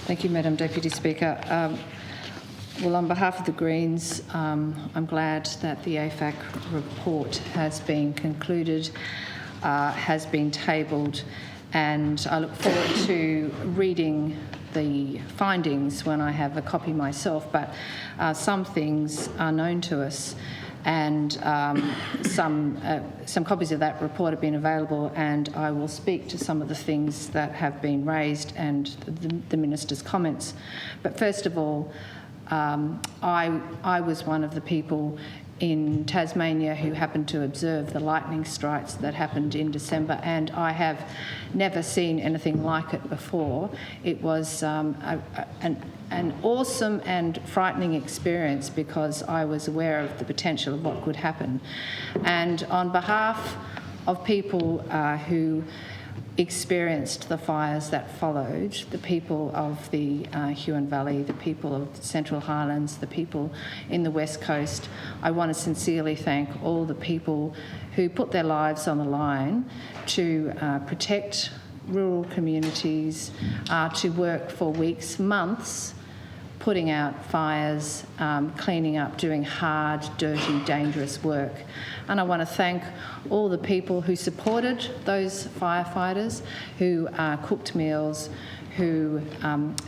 Thank you, Madam Deputy Speaker. Well, on behalf of the Greens, I'm glad that the AFAC report has been concluded, has been tabled, and I look forward to reading the findings when I have a copy myself, but some things are known to us, and some copies of that report have been available, and I will speak to some of the things that have been raised and the Minister's comments. But first of all, I was one of the people in Tasmania who happened to observe the lightning strikes that happened in December, and I have never seen anything like it before. It was an awesome and frightening experience because I was aware of the potential of what could happen. And on behalf of people who experienced the fires that followed, the people of the Huon Valley, the people of the Central Highlands, the people in the West Coast, I want to sincerely thank all the people who put their lives on the line to protect rural communities, to work for weeks, months, putting out fires, cleaning up, doing hard, dirty, dangerous work. And I want to thank all the people who supported those firefighters, who cooked meals, who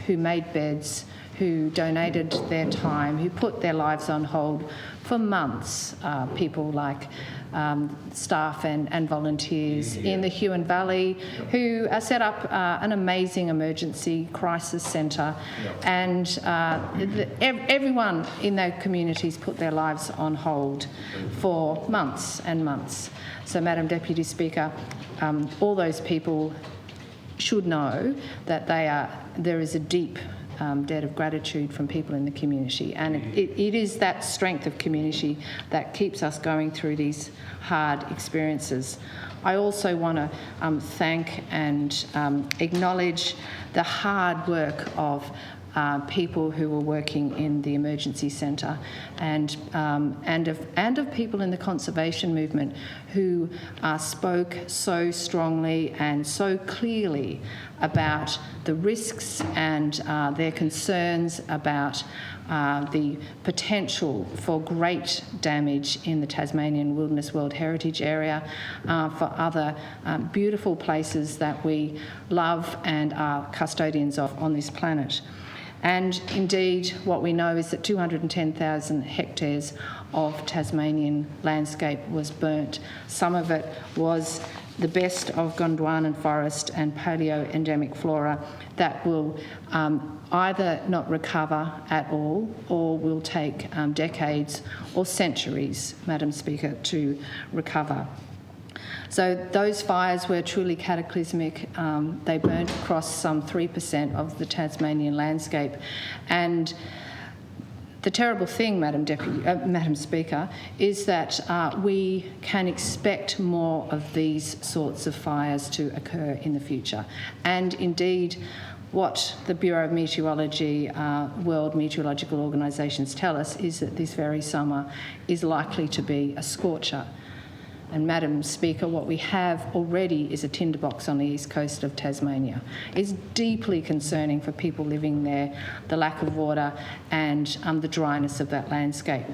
made beds, who donated their time, who put their lives on hold for months. People like staff and volunteers in the Huon Valley who set up an amazing emergency crisis centre, and everyone in their communities put their lives on hold for months and months. So, Madam Deputy Speaker, all those people should know that there is a deep debt of gratitude from people in the community, and it is that strength of community that keeps us going through these hard experiences. I also want to thank and acknowledge the hard work of people who were working in the emergency centre, and of people in the conservation movement who spoke so strongly and so clearly about the risks and their concerns about the potential for great damage in the Tasmanian Wilderness World Heritage Area, for other beautiful places that we love and are custodians of on this planet. And indeed, what we know is that 210,000 hectares of Tasmanian landscape was burnt. Some of it was the best of Gondwanan forest and paleo-endemic flora that will either not recover at all or will take decades or centuries, Madam Speaker, to recover. So those fires were truly cataclysmic. They burnt across some 3% of the Tasmanian landscape. And the terrible thing, Madam Speaker, is that we can expect more of these sorts of fires to occur in the future. And indeed, what the Bureau of Meteorology, World Meteorological Organisations tell us is that this very summer is likely to be a scorcher. And Madam Speaker, what we have already is a tinderbox on the east coast of Tasmania. It's deeply concerning for people living there, the lack of water and the dryness of that landscape.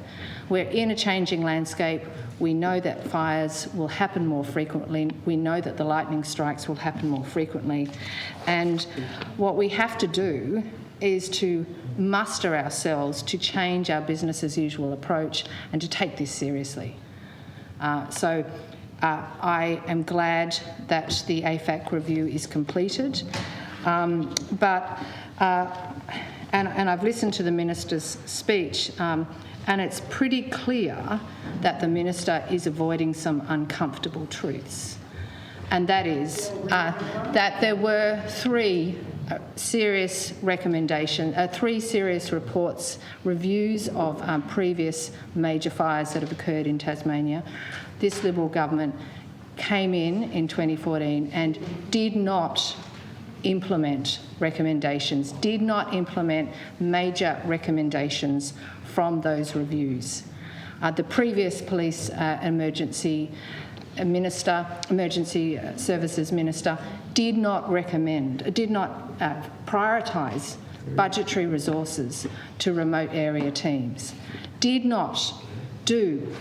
We're in a changing landscape. We know that fires will happen more frequently. We know that the lightning strikes will happen more frequently. And what we have to do is to muster ourselves to change our business as usual approach and to take this seriously. So I am glad that the AFAC review is completed, and I've listened to the Minister's speech, and it's pretty clear that the Minister is avoiding some uncomfortable truths, and that is that there were three serious reports, reviews of previous major fires that have occurred in Tasmania. This Liberal government came in 2014 and did not implement recommendations, did not implement major recommendations from those reviews. The previous police emergency services minister did not prioritise budgetary resources to remote area teams, did not do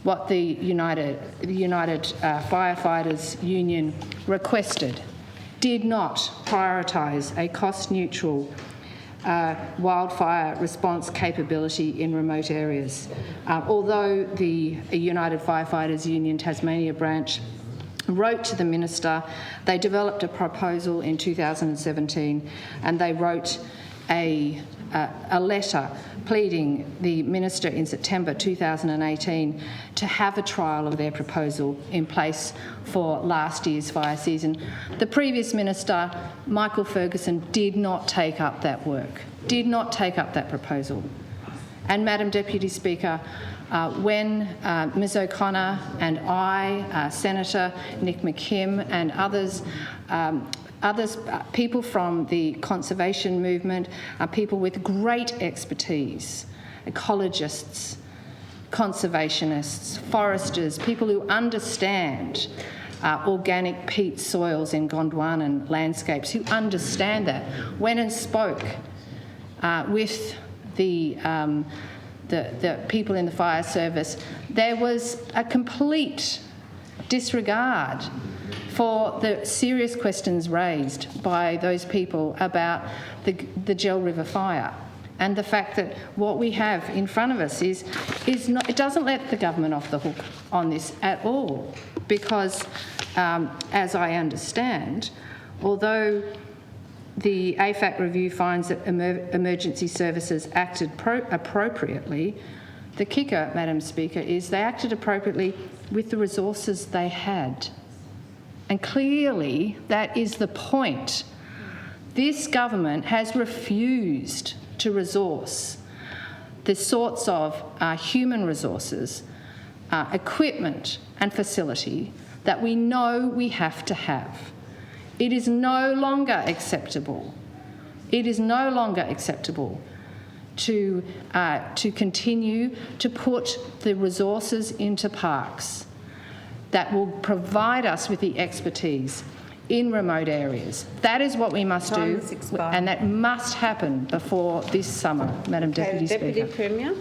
what the United Firefighters Union requested, did not prioritise a cost-neutral wildfire response capability in remote areas. Although the United Firefighters Union Tasmania branch wrote to the Minister, they developed a proposal in 2017 and they wrote a letter pleading the Minister in September 2018 to have a trial of their proposal in place for last year's fire season. The previous Minister, Michael Ferguson, did not take up that work, did not take up that proposal. And Madam Deputy Speaker, when Ms O'Connor and I, Senator Nick McKim and others, people from the conservation movement, people with great expertise, ecologists, conservationists, foresters, people who understand organic peat soils in Gondwanan landscapes, who understand that, went and spoke with the people in the fire service, there was a complete disregard for the serious questions raised by those people about the Gel River fire, and the fact that what we have in front of us is not, it doesn't let the government off the hook on this at all, because as I understand, although the AFAC review finds that emergency services acted appropriately, the kicker, Madam Speaker, is they acted appropriately with the resources they had. And clearly that is the point. This government has refused to resource the sorts of human resources, equipment and facility that we know we have to have. It is no longer acceptable. It is no longer acceptable to continue to put the resources into parks that will provide us with the expertise in remote areas. That is what we must do, and that must happen before this summer, Madam Deputy Speaker. Deputy Premier.